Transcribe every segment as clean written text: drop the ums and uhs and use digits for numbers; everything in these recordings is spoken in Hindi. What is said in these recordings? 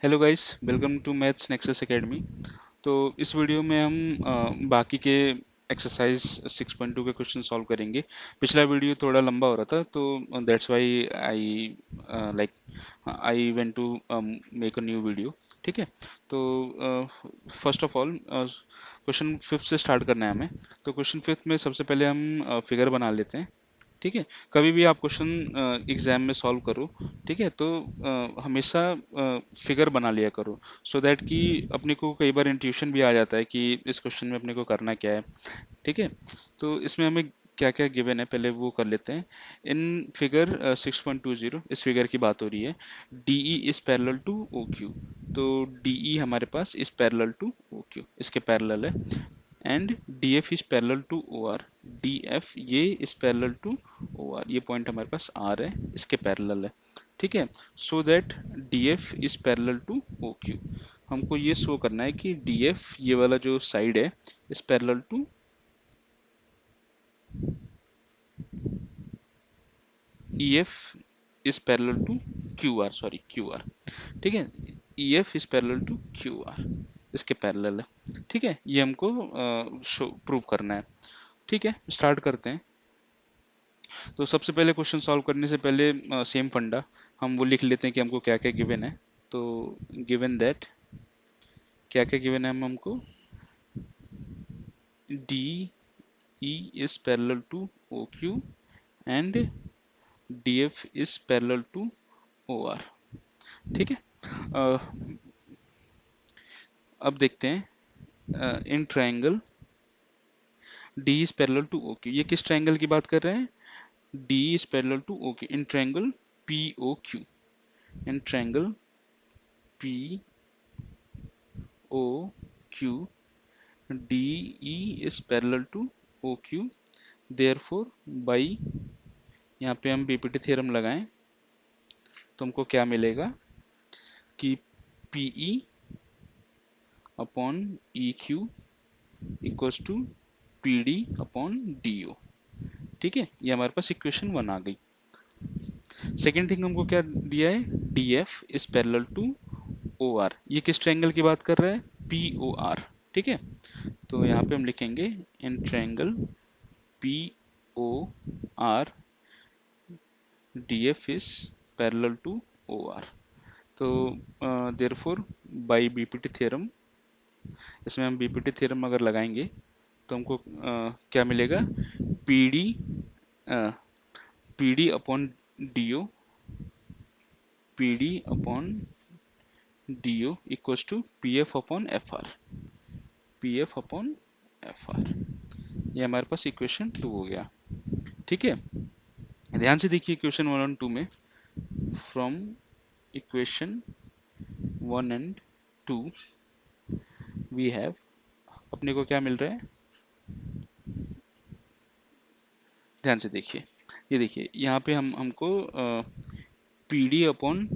Hello guys, welcome to maths nexus academy. तो इस वीडियो में हम बाकी के एक्सरसाइज 6.2 के क्वेश्चन सॉल्व करेंगे। पिछला वीडियो थोड़ा लंबा हो रहा था, तो that's why I like I went to make a new video. ठीक है। तो first of all question fifth से स्टार्ट करना है हमें। तो क्वेश्चन फिफ्थ में सबसे पहले हम फिगर बना लेते हैं। ठीक है। कभी भी आप क्वेश्चन एग्जाम में सॉल्व करो, ठीक है, तो हमेशा फिगर बना लिया करो, सो दैट कि अपने को कई बार इंट्यूशन भी आ जाता है कि इस क्वेश्चन में अपने को करना क्या है। ठीक है। तो इसमें हमें क्या क्या गिवन है पहले वो कर लेते हैं। इन फिगर 6.20 इस फिगर की बात हो रही है। DE is parallel to OQ। तो DE हमारे पास इज पैरेलल टू OQ, इसके पैरेलल है। And DF is parallel to OR। DF ये इज पैरेलल टू OR, ये पॉइंट हमारे पास R है, इसके पैरेलल है। ठीक है। So that DF is parallel to OQ। हमको ये शो करना है कि DF ये वाला जो साइड है is parallel to EF is parallel to QR, sorry QR। ठीक है। EF is parallel to QR, इसके पैरेलल है। ठीक है, ये हमको शो प्रूव करना है। ठीक है, स्टार्ट करते हैं। तो सबसे पहले क्वेश्चन सॉल्व करने से पहले सेम फंडा हम वो लिख लेते हैं कि हमको क्या क्या गिवन है। तो गिवन दैट क्या क्या गिवन है हमको D E is parallel to O Q and D F is parallel to O R. ठीक है। अ, अब देखते हैं in triangle D is parallel to O Q, ये किस ट्रायंगल की बात कर रहे हैं? D is parallel to O Q in triangle P O Q. In triangle P O Q DE is parallel to OQ, therefore by यहाँ पे हम बीपीटी थ्योरम लगाएं तो हमको क्या मिलेगा कि PE upon EQ equals to PD upon DO। ठीक है, ये हमारे पास इक्वेशन वन आ गई। सेकेंड थिंग हमको क्या दिया है? DF is parallel to OR। ये किस ट्रायंगल की बात कर रहा है? POR। ठीक है। तो यहाँ पे हम लिखेंगे in triangle POR DF is parallel to OR। तो देयरफॉर बाय बीपीटी थ्योरम, इसमें हम बीपीटी थ्योरम अगर लगाएंगे तो हमको क्या मिलेगा? PD PD upon DO, PD upon DO equals to PF upon FR, PF upon FR। ये हमारे पास इक्वेशन टू हो गया। ठीक है। ध्यान से देखिए इक्वेशन वन और टू में, from equation one and two we have, अपने को क्या मिल रहा है? ध्यान से देखिए, ये देखिए यहाँ पे हमको P D upon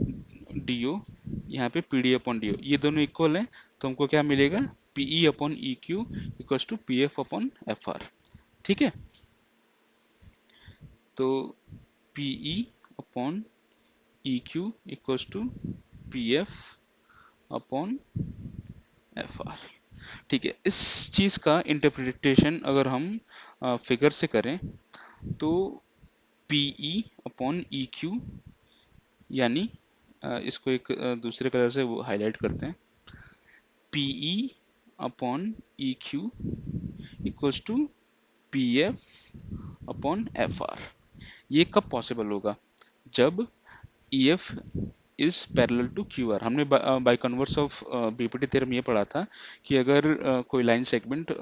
D O, यहाँ पे P D upon D O ये दोनों इक्वल हैं। तो हमको क्या मिलेगा? P E upon E Q equals to P F upon F R. ठीक है। तो P E upon E Q equals to P F upon F R. ठीक है। इस चीज़ का इंटरप्रिटेशन अगर हम फिगर से करें तो P E upon E Q, यानी इसको एक दूसरे कलर से वो हाईलाइट करते हैं। P E upon E Q equals to P F upon F R. ये कब पॉसिबल होगा? जब E F is parallel to Q R. हमने by converse of BPT theorem ये पढ़ा था कि अगर कोई लाइन सेगमेंट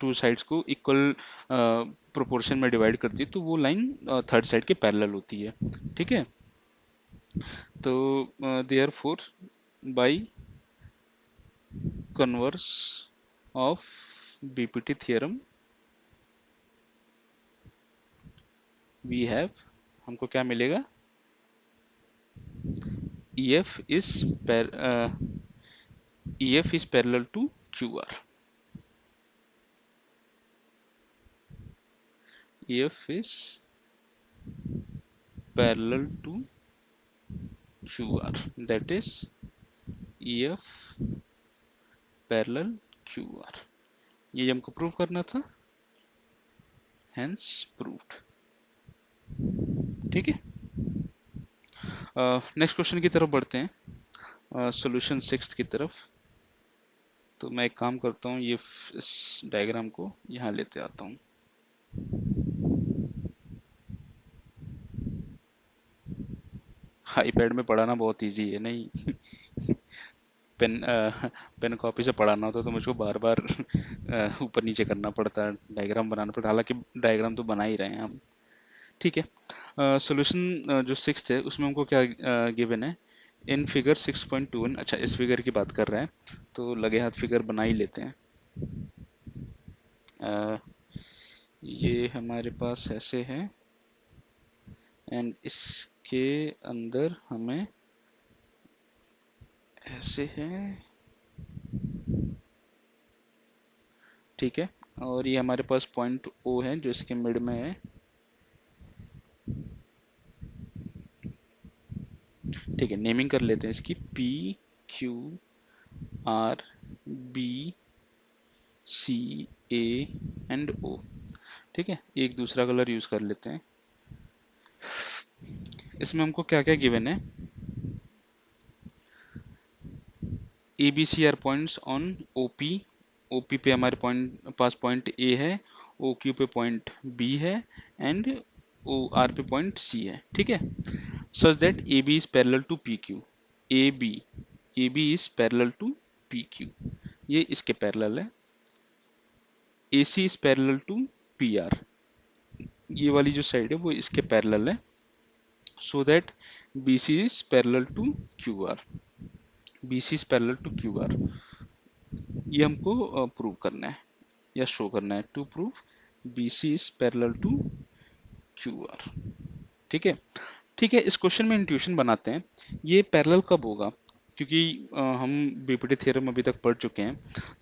टू साइड्स को इक्वल प्रोपोर्शन में डिवाइड करती है तो वो लाइन थर्ड साइड के पैरेलल होती है। ठीक है। तो therefore by converse of BPT theorem we have, हमको क्या मिलेगा? EF is EF is parallel to QR। EF is parallel to QR, that is E F parallel Q R, ये हमको प्रूव करना था, हेंस प्रूव्ड। ठीक है, नेक्स्ट क्वेश्चन की तरफ बढ़ते हैं, सॉल्यूशन सिक्स्थ की तरफ। तो मैं एक काम करता हूँ, ये इस डायग्राम को यहाँ लेते आता हूँ। आईपैड में पढ़ाना बहुत इजी है नहीं। पेन पेन कॉपी से पढ़ाना होता तो मुझको बार बार ऊपर नीचे करना पड़ता है, डायग्राम बनाना पड़ता है, हालांकि डायग्राम तो बना ही रहे हैं हम। ठीक है, सॉल्यूशन जो सिक्स्थ है उसमें हमको क्या गिवन है, इन फिगर 6.21। अच्छा, इस फिगर की बात कर रहे हैं तो लगे हाथ फिगर बना ही लेते हैं। ये हमारे पास ऐसे है एंड इसके अंदर हमें ऐसे है। ठीक है, और ये हमारे पास पॉइंट ओ है जो इसके मिड में है। ठीक है, नेमिंग कर लेते हैं इसकी, P Q R B C A and O. ठीक है, एक दूसरा कलर यूज कर लेते हैं। इसमें हमको क्या क्या गिवन है, A B C are points on O P. O P पे हमारे पास पॉइंट ए है, ओ क्यू पे पॉइंट बी है एंड ओ आर पे पॉइंट सी है। ठीक है, such that A B is parallel to P Q. A B, A B is parallel to P Q, ये इसके पैरेलल है। A C is parallel to P R, ये वाली जो साइड है वो इसके पैरेलल है। So that B C is parallel to Q R, B C is parallel to Q R, ये हमको प्रूव करना है या शो करना है, to prove B C is parallel to Q R. ठीक है, ठीक है, इस क्वेश्चन में इंट्यूशन बनाते हैं, ये पैरेलल कब होगा, क्योंकि हम बीपीटी थ्योरम अभी तक पढ़ चुके हैं,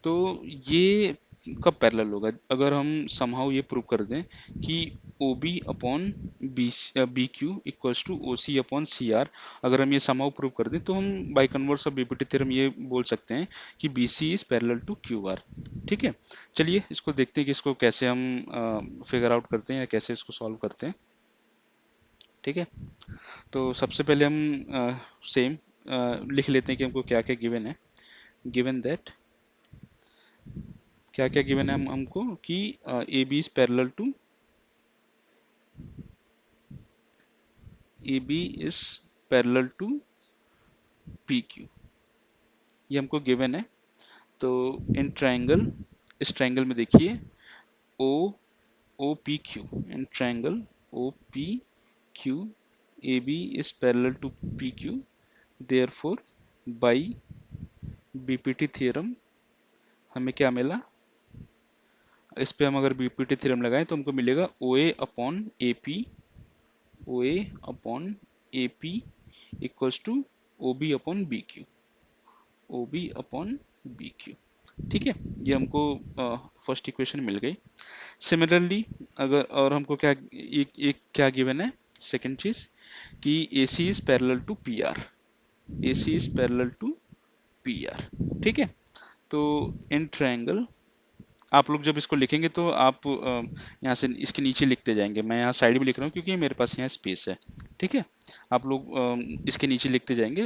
तो ये कब पैरेलल होगा, अगर हम समहाउ ये प्रूव कर दें कि O B upon B Q equals to O C upon C R, अगर हम ये समहाउ प्रूव कर दें तो हम by converse of BPT theorem ये बोल सकते हैं कि B C is parallel to Q R. ठीक है, चलिए इसको देखते हैं कि इसको कैसे हम फिगर आउट करते हैं या कैसे इसको सॉल्व करते हैं। ठीक है, तो सबसे पहले हम सेम लिख लेते हैं कि हमको क्या क्या गिवन है। गिवन दैट, क्या क्या गिवन है हमको कि A B is parallel to, A B is parallel to P Q, ये हमको गिवन है। तो इन ट्रायंगल, इस ट्रायंगल में देखिए O O P Q, in triangle O P Q A B is parallel to P Q, therefore by BPT theorem हमें क्या मिला, इस पे हम अगर बीपीटी थ्योरम लगाएं तो हमको मिलेगा O A upon A P, O A upon A P equals to O B upon B Q, O B upon B Q. ठीक है, ये हमको फर्स्ट इक्वेशन मिल गई। सिमिलरली अगर और हमको क्या एक क्या गिवन है, सेकंड चीज कि A C is parallel to P R, A C is parallel to P R. ठीक है, तो इन ट्रायंगल, आप लोग जब इसको लिखेंगे तो आप यहाँ से इसके नीचे लिखते जाएंगे, मैं यहाँ साइड में लिख रहा हूँ क्योंकि मेरे पास यहाँ स्पेस है। ठीक है, आप लोग इसके नीचे लिखते जाएंगे।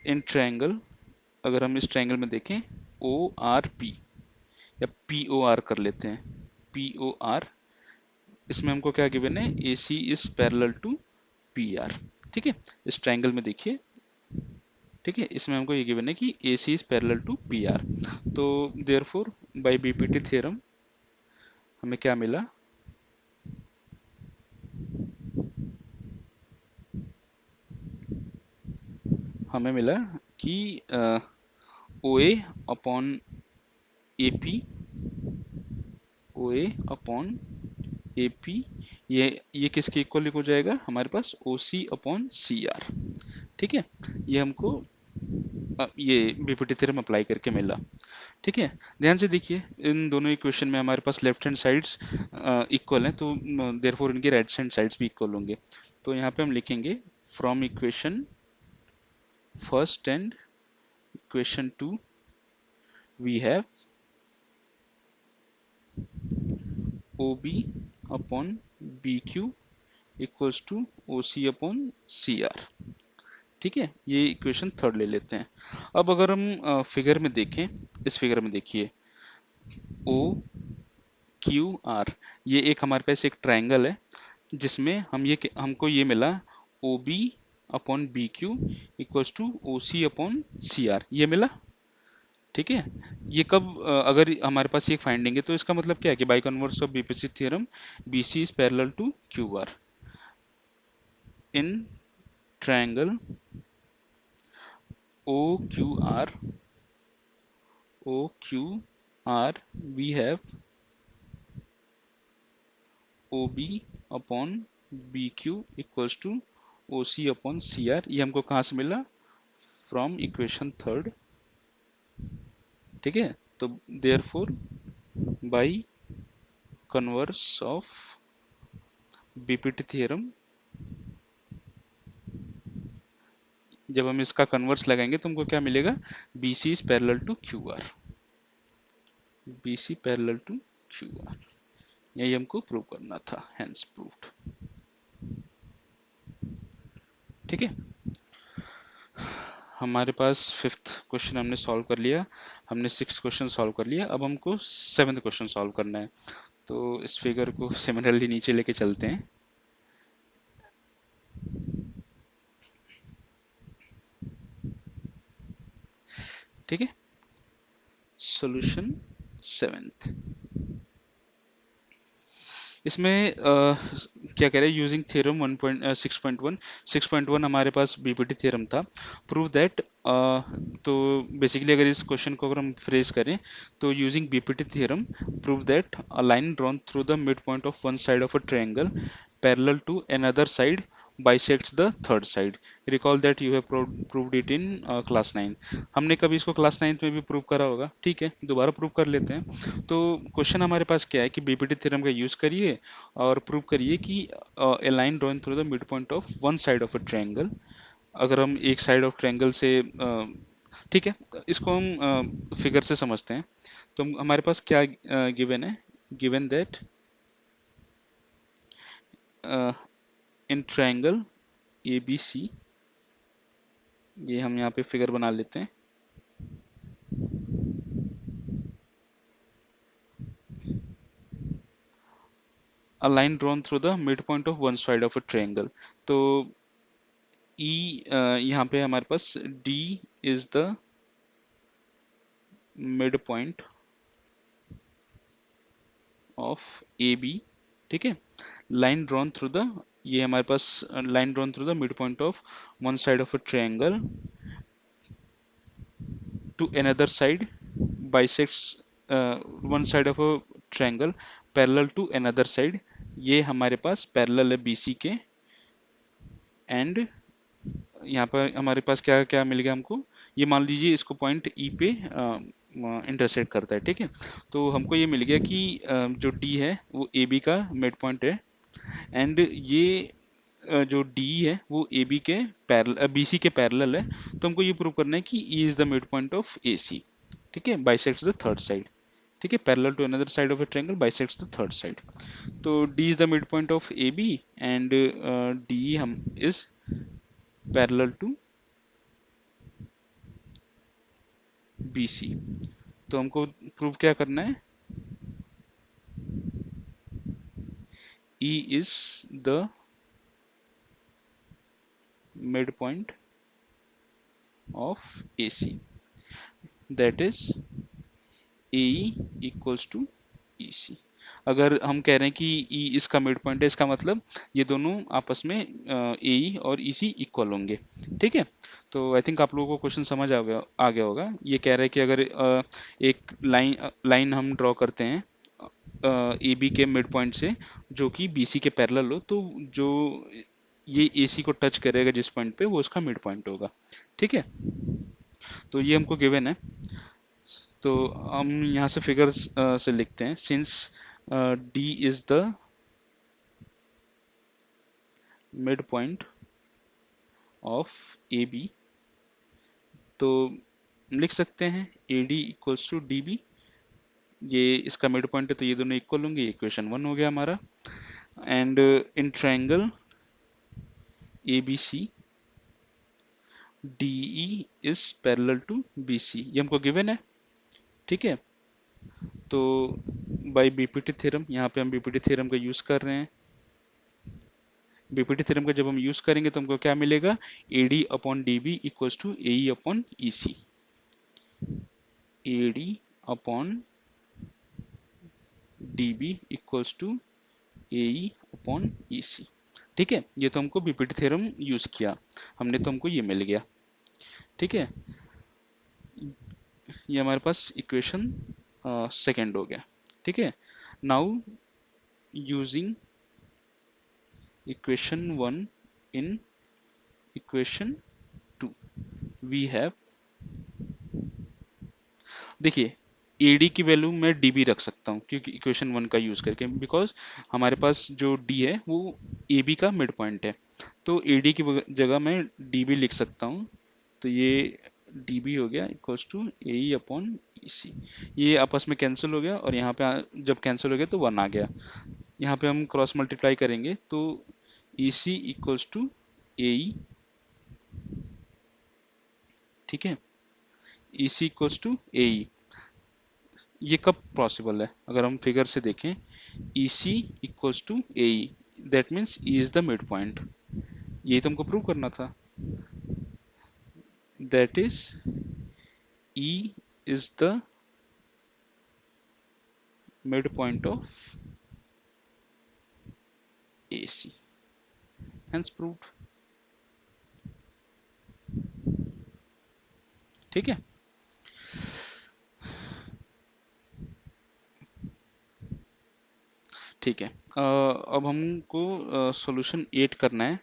इन ट्रायंगल, अगर हम इस ट्रायंगल में देखें ओ आर पी या पी ओ आर कर लेते हैं, पी ओ आर, इसमें हमको क्या गिवन है, A C is parallel to P R. ठीक है, इस ट्रायंगल में देखिए, ठीक है, इसमें हमको ये गिवन है कि A C is parallel to P R. तो देयरफॉर बाय बीपीटी थ्योरम हमें क्या मिला, हमें मिला कि O A upon A P, O A upon A P, ये किसके इक्वल हो जाएगा, हमारे पास ओ सी अपॉन सी आर। ठीक है, ये हमको ये बीपीटी थ्योरम अप्लाई करके मिला। ठीक है, ध्यान से देखिए, इन दोनों इक्वेशन में हमारे पास लेफ्ट हैंड साइड्स इक्वल हैं, तो देयरफॉर इनके राइट हैंड साइड्स भी इक्वल होंगे। तो यहाँ पे हम लिखेंगे from equation first and equation 2 we have OB upon BQ equals to OC upon CR। ठीक है, ये इक्वेशन थर्ड ले लेते हैं। अब अगर हम फिगर में देखें, इस फिगर में देखिए OQR, ये एक हमारे पास एक ट्रायंगल है जिसमें हमको ये मिला OB upon BQ equals to OC upon CR, ये मिला। ठीक है, ये कब अगर हमारे पास ये फाइंडिंग है तो इसका मतलब क्या है कि by converse of BPC theorem BC is parallel to QR in triangle OQR we have OB upon BQ equals to OC upon CR। ये हमको कहाँ से मिला? From equation third. ठीक है, तो therefore by converse of BPT theorem, जब हम इसका कन्वर्स लगाएंगे तो हमको क्या मिलेगा? BC is parallel to QR, BC parallel to QR। यही हमको प्रूव करना था, हेंस प्रूव्ड। ठीक है, हमारे पास फिफ्थ क्वेश्चन हमने सॉल्व कर लिया, हमने सिक्स क्वेश्चन सॉल्व कर लिया। अब हमको सेवन्थ क्वेश्चन सॉल्व करना है। तो इस फिगर को सिमिलरली नीचे लेके चलते हैं। ठीक है, सॉल्यूशन सेवेंथ। इसमें क्या कह रहे हैं? यूजिंग थ्योरम 1.6.1, 6.1 हमारे पास बीपीटी थ्योरम था। प्रूव दैट, तो बेसिकली अगर इस क्वेश्चन को अगर हम फ्रेज करें तो using BPT theorem prove that a line drawn through the mid point of one side of a triangle parallel to another side bisects the third side। Recall that you have proved it in class 9। हमने कभी इसको क्लास 9 में भी प्रूव करा होगा। ठीक है, दोबारा प्रूव कर लेते हैं। तो क्वेश्चन हमारे पास क्या है कि बीपीटी थ्योरम का यूज करिए और प्रूव करिए कि a line drawn through the mid point of one side of a triangle. अगर हम एक साइड ऑफ ट्रायंगल से ठीक है, इसको हम फिगर से समझते हैं। तो हमारे पास क्या गिवन है? Given that in triangle ABC, ये हम यहाँ पे फिगर बना लेते हैं। A line drawn through the midpoint of one side of a triangle। तो यहाँ पे हमारे पास D is the midpoint of AB। ठीक है, लाइन ड्रॉन थ्रू द, ये हमारे पास line drawn through the mid point of one side of a triangle to another side bisects one side of a triangle parallel to another side. ये हमारे पास पैरेलल है BC के। एंड यहाँ पर हमारे पास क्या क्या मिल गया हमको? ये मान लीजिए इसको पॉइंट E पे इंटरसेक्ट करता है। ठीक है, तो हमको ये मिल गया कि जो D है वो AB का मिड पॉइंट है। एंड ये जो D है वो AB के पैरेलल, BC के पैरेलल है। तो हमको ये प्रूव करना है कि E is the mid point of AC। ठीक है, बाइसेक्ट्स द थर्ड साइड। ठीक है, parallel to another side of a triangle bisects the third side. तो D is the mid point of AB and D हम इज पैरेलल टू BC। तो हमको प्रूव क्या करना है? E is the midpoint of AC, that is AE equals to EC। अगर हम कह रहे हैं कि E इसका मिड पॉइंट है, इसका मतलब ये दोनों आपस में AE और EC इक्वल होंगे। ठीक है, तो आई थिंक आप लोगों को क्वेश्चन समझ आ गया होगा। ये कह रहा है कि अगर एक लाइन हम ड्रॉ करते हैं AB के मिड पॉइंट से जो कि BC के पैरेलल हो, तो जो ये AC को टच करेगा जिस पॉइंट पे, वो उसका मिड पॉइंट होगा। ठीक है, तो ये हमको गिवन है। तो हम यहाँ से फिगर्स से लिखते हैं। Since D is the mid point of AB तो लिख सकते हैं A D equals to D B, ये इसका मिड पॉइंट है तो ये दोनों इक्वल होंगे, इक्वेशन 1 हो गया हमारा। And in triangle A B C D E is parallel to B C, ये हमको गिवन है। ठीक है, तो बाय बीपीटी थ्योरम, यहाँ पे हम बीपीटी थ्योरम का यूज कर रहे हैं। बीपीटी थ्योरम का जब हम यूज करेंगे तो हमको क्या मिलेगा, A D upon D B equals to A E upon E C, A D upon D B equals to A E upon E C. ठीक है, ये तो हमको बीपीटी थ्योरम यूज किया हमने, तो हमको ये मिल गया। ठीक है, ये हमारे पास इक्वेशन सेकेंड हो गया। ठीक है, now using equation 1 in equation 2 we have, देखिए AD की वैल्यू मैं DB रख सकता हूँ क्योंकि इक्वेशन 1 का यूज करके, बिकॉज हमारे पास जो D है वो AB का मिड पॉइंट है, तो AD की जगह मैं DB लिख सकता हूँ। तो ये DB हो गया equals to AE upon EC, ये आपस में कैंसिल हो गया और यहाँ पे जब कैंसिल हो गया तो 1 आ गया। यहाँ पे हम क्रॉस मल्टीप्लाई करेंगे तो EC इक्वल्स टू AE। ठीक है, EC इक्वल्स टू AE, ये कब पॉसिबल है, अगर हम फिगर से देखें, E C equals to A E, that means E is the mid point, यही तो हमको प्रूव करना था। That is E is the mid point of A C, hence proved. ठीक है, ठीक है, अब हमको सॉल्यूशन 8 करना है।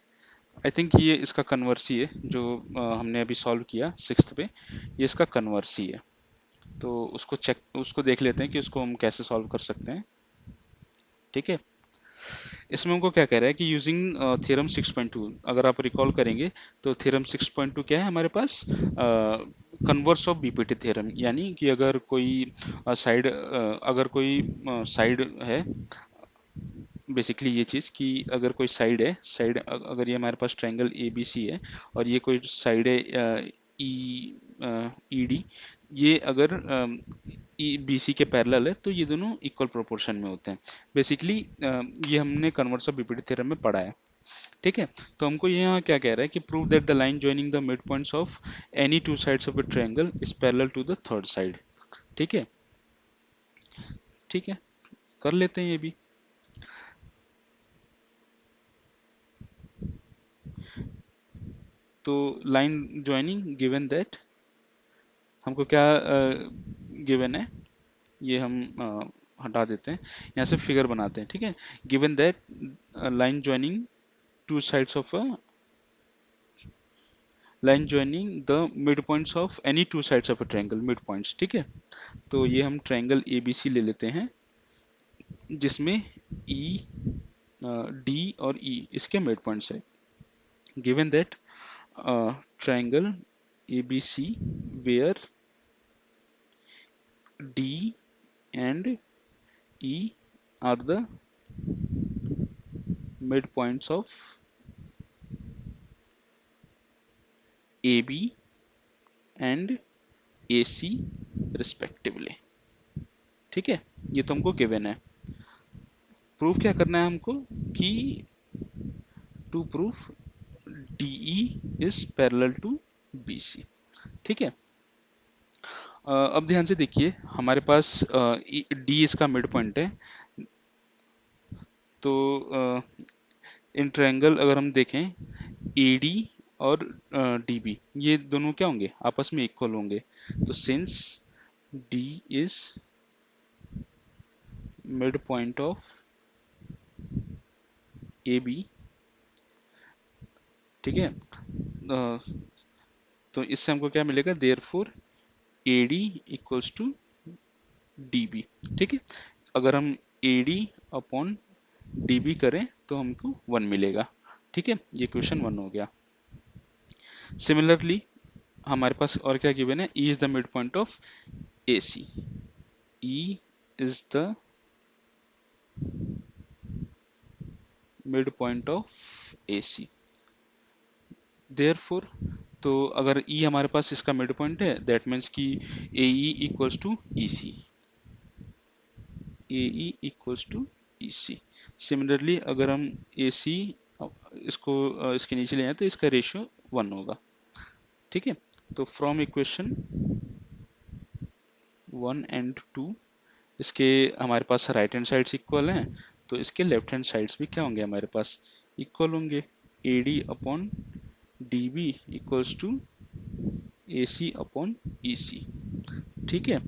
आई थिंक ये इसका कन्वर्स ही है जो हमने अभी सॉल्व किया सिक्स्थ पे, ये इसका कन्वर्स ही है। तो उसको देख लेते हैं कि उसको हम कैसे सॉल्व कर सकते हैं। ठीक है, इसमें हमको क्या कह रहा है कि यूजिंग थ्योरम 6.2, अगर आप रिकॉल करेंगे तो थ्योरम 6.2 क्या है हमारे पास, कन्वर्स ऑफ बीपीटी थ्योरम, यानी कि अगर कोई साइड है, बेसिकली ये चीज़ कि अगर कोई साइड अगर ये हमारे पास ट्रायंगल ए बी सी है और ये कोई साइड है ई ई डी, ये अगर ई बी सी के पैरेलल है तो ये दोनों इक्वल प्रोपोर्शन में होते हैं। बेसिकली ये हमने कन्वर्स ऑफ बीपीटी थ्योरम में पढ़ा है। ठीक है, तो हमको ये यहाँ क्या कह रहा है कि prove that the line joining the mid points of any two sides of a triangle is parallel to the third side. ठीक है, ठीक है, कर लेते हैं ये भी। तो लाइन ज्वाइनिंग गिवन दैट, हमको क्या गिवन है, ये हम हटा देते हैं, यहाँ से फिगर बनाते हैं। ठीक है, given that line joining two sides of a line joining the mid points of any two sides of a triangle, mid points. ठीक है, तो ये हम ट्रायंगल ए बी सी ले लेते हैं जिसमें ई डी और ई इसके मिड पॉइंट्स है। Given that triangle A B C where D and E are the midpoints of AB and AC respectively। ठीक है, ये तो हमको गिवन है। प्रूफ क्या करना है हमको कि to proof DE is parallel to BC। ठीक है, अब ध्यान से देखिए हमारे पास D इसका मिड पॉइंट है, तो इन ट्रायंगल अगर हम देखें AD और DB, ये दोनों क्या होंगे, आपस में इक्वल होंगे। तो since D is mid point of AB, ठीक है, तो इससे हमको क्या मिलेगा, therefore AD equals to DB। ठीक है, अगर हम AD अपॉन DB करें तो हमको 1 मिलेगा। ठीक है, ये क्वेश्चन 1 हो गया। सिमिलरली हमारे पास और क्या गिवन है, E is the mid point of A C, E is the mid point of A C. Therefore, तो अगर ई हमारे पास इसका मिड पॉइंट है, दैट मीन्स कि A E equals to E C, A E equals to E C. Similarly अगर हम ए सी इसको इसके नीचे ले आए तो इसका रेशियो 1 होगा। ठीक है, तो फ्रॉम इक्वेशन 1 and 2, इसके हमारे पास राइट हैंड साइड्स इक्वल हैं, तो इसके लेफ्ट हैंड साइड्स भी क्या होंगे हमारे पास, इक्वल होंगे। A D upon D B equals to A C upon E C. ठीक है,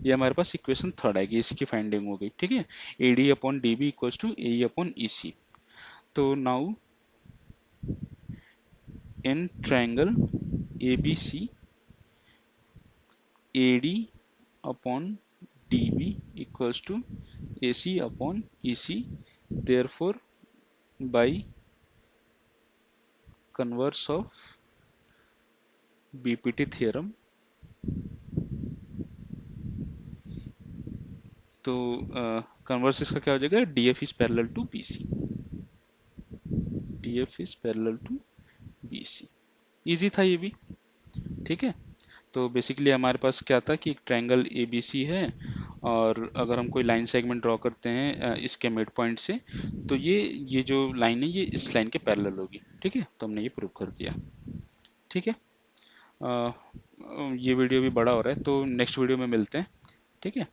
ये हमारे पास इक्वेशन थर्ड आएगी, इसकी फाइंडिंग हो गई। ठीक है, A D upon D B equals to A upon E C. तो now in triangle A B C, A D upon D B equals to A C upon E C. Therefore by converse of BPT theorem, तो कन्वर्स इसका क्या हो जाएगा, D F is parallel to B C, D F is parallel to B C. Easy था ये भी। ठीक है, तो बेसिकली हमारे पास क्या था कि एक ट्रायंगल ए बी सी है, और अगर हम कोई लाइन सेगमेंट ड्रॉ करते हैं इसके मिड पॉइंट से, तो ये जो लाइन है ये इस लाइन के पैरेलल होगी। ठीक है, तो हमने ये प्रूव कर दिया। ठीक है, ये वीडियो भी बड़ा हो रहा है, तो नेक्स्ट वीडियो में मिलते हैं। ठीक है।